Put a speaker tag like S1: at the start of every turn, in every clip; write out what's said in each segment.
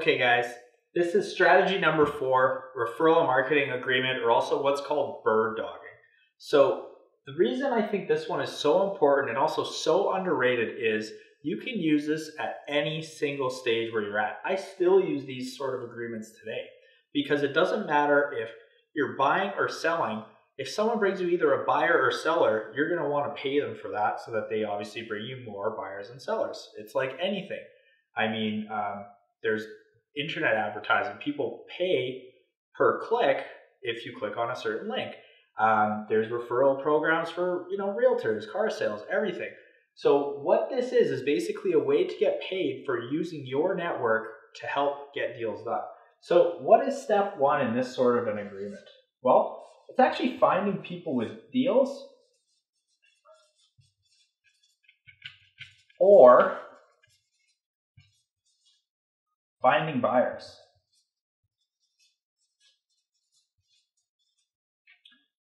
S1: Okay guys, this is strategy number 4, referral marketing agreement, or also what's called bird dogging. So the reason I think this one is so important and also so underrated is you can use this at any single stage where you're at. I still use these sort of agreements today because it doesn't matter if you're buying or selling. If someone brings you either a buyer or seller, you're going to want to pay them for that so that they obviously bring you more buyers and sellers. It's like anything. I mean, there's internet advertising. People pay per click if you click on a certain link. There's referral programs for, realtors, car sales, everything. So what this is basically a way to get paid for using your network to help get deals done. So what is step 1 in this sort of an agreement? Well, it's actually finding people with deals or finding buyers.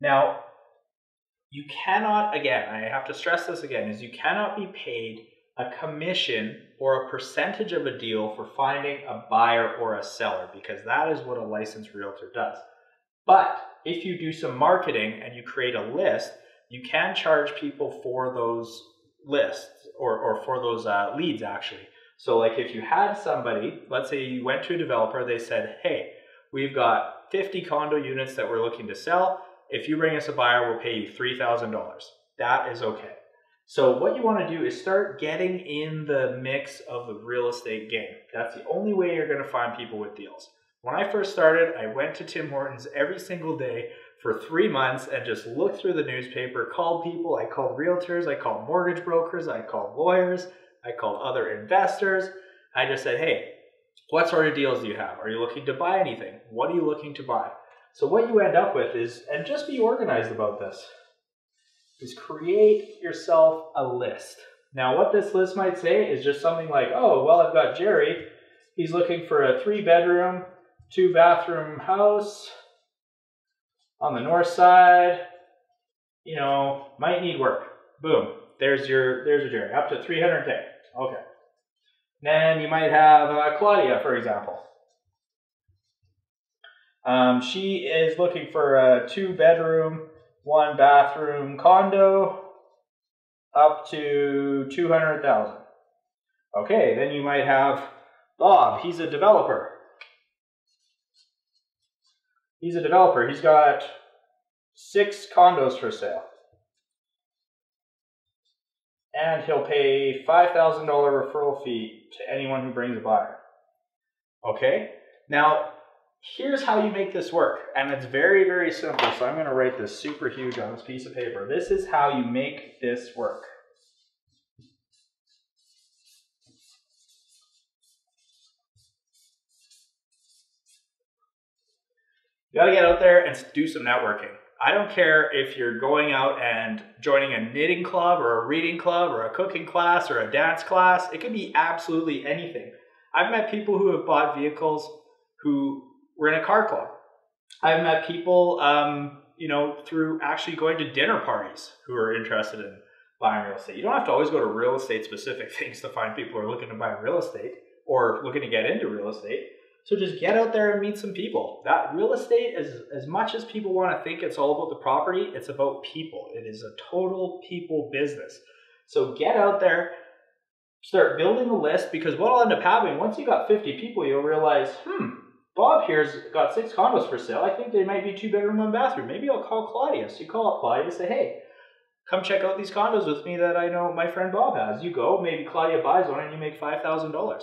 S1: Now, you cannot, again, I have to stress this again, is you cannot be paid a commission or a percentage of a deal for finding a buyer or a seller, because that is what a licensed realtor does. But if you do some marketing and you create a list, you can charge people for those lists or for those leads actually. So like if you had somebody, let's say you went to a developer, they said, hey, we've got 50 condo units that we're looking to sell. If you bring us a buyer, we'll pay you $3,000. That is okay. So what you want to do is start getting in the mix of the real estate game. That's the only way you're going to find people with deals. When I first started, I went to Tim Hortons every single day for 3 months and just looked through the newspaper, called people. I called realtors, I called mortgage brokers, I called lawyers, I called other investors. I just said, hey, what sort of deals do you have? Are you looking to buy anything? What are you looking to buy? So what you end up with is, and just be organized about this, is create yourself a list. Now what this list might say is just something like, oh, well, I've got Jerry. He's looking for a 3-bedroom, 2-bathroom house on the north side, might need work. Boom, there's your Jerry, up to 300K. Okay. Then you might have Claudia, for example. She is looking for a 2-bedroom, 1-bathroom condo up to 200,000. Okay, then you might have Bob. He's a developer. He's got 6 condos for sale. And he'll pay $5,000 referral fee to anyone who brings a buyer. Okay? Now, here's how you make this work. And it's very, very simple. So I'm going to write this super huge on this piece of paper. This is how you make this work. You got to get out there and do some networking. I don't care if you're going out and joining a knitting club or a reading club or a cooking class or a dance class. It could be absolutely anything. I've met people who have bought vehicles who were in a car club. I've met people, through actually going to dinner parties who are interested in buying real estate. You don't have to always go to real estate specific things to find people who are looking to buy real estate or looking to get into real estate. So just get out there and meet some people. That real estate is, as much as people want to think it's all about the property, it's about people. It is a total people business. So get out there, start building a list, because what will end up happening, once you got 50 people, you'll realize, Bob here's got 6 condos for sale. I think they might be 2-bedroom, 1-bathroom. Maybe I'll call Claudia. So you call up Claudia and say, hey, come check out these condos with me that I know my friend Bob has. You go, maybe Claudia buys one and you make $5,000.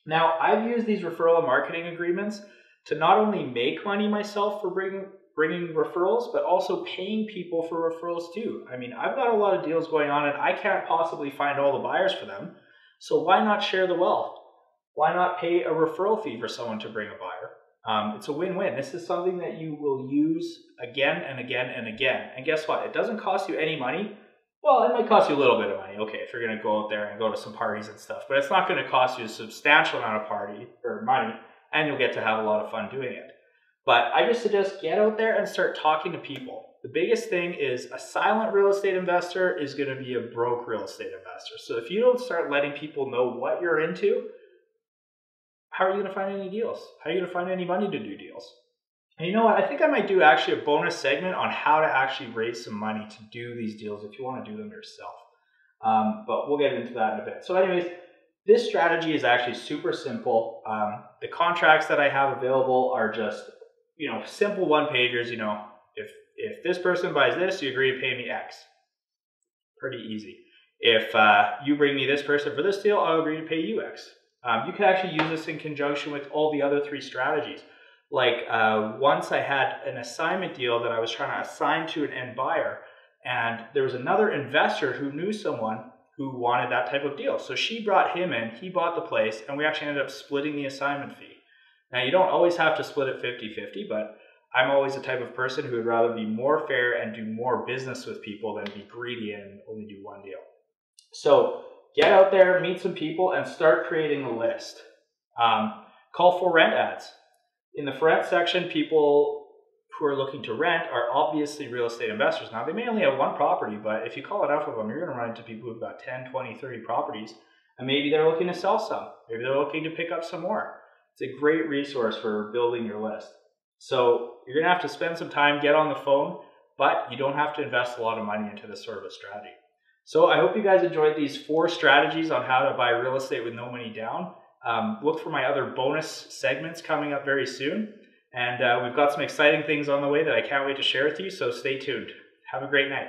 S1: Now, I've used these referral and marketing agreements to not only make money myself for bringing referrals, but also paying people for referrals too. I mean, I've got a lot of deals going on and I can't possibly find all the buyers for them. So why not share the wealth? Why not pay a referral fee for someone to bring a buyer? It's a win-win. This is something that you will use again and again and again. And guess what? It doesn't cost you any money. Well, it might cost you a little bit of money, okay, if you're going to go out there and go to some parties and stuff, but it's not going to cost you a substantial amount of money, and you'll get to have a lot of fun doing it. But I just suggest get out there and start talking to people. The biggest thing is a silent real estate investor is going to be a broke real estate investor. So if you don't start letting people know what you're into, how are you going to find any deals? How are you going to find any money to do deals? And you know what? I think I might do actually a bonus segment on how to actually raise some money to do these deals if you want to do them yourself. But we'll get into that in a bit. So anyways, this strategy is actually super simple. The contracts that I have available are just, simple one-pagers. If this person buys this, you agree to pay me X. Pretty easy. If you bring me this person for this deal, I'll agree to pay you X. You can actually use this in conjunction with all the other 3 strategies. Like once I had an assignment deal that I was trying to assign to an end buyer, and there was another investor who knew someone who wanted that type of deal. So she brought him in, he bought the place, and we actually ended up splitting the assignment fee. Now you don't always have to split it 50-50, but I'm always the type of person who would rather be more fair and do more business with people than be greedy and only do one deal. So get out there, meet some people, and start creating a list. Call for rent ads. In the for rent section, people who are looking to rent are obviously real estate investors. Now, they may only have one property, but if you call enough of them, you're going to run into people who've got 10, 20, 30 properties, and maybe they're looking to sell some. Maybe they're looking to pick up some more. It's a great resource for building your list. So you're going to have to spend some time, get on the phone, but you don't have to invest a lot of money into this sort of a strategy. So I hope you guys enjoyed these 4 strategies on how to buy real estate with no money down. Look for my other bonus segments coming up very soon. And we've got some exciting things on the way that I can't wait to share with you, so stay tuned. Have a great night.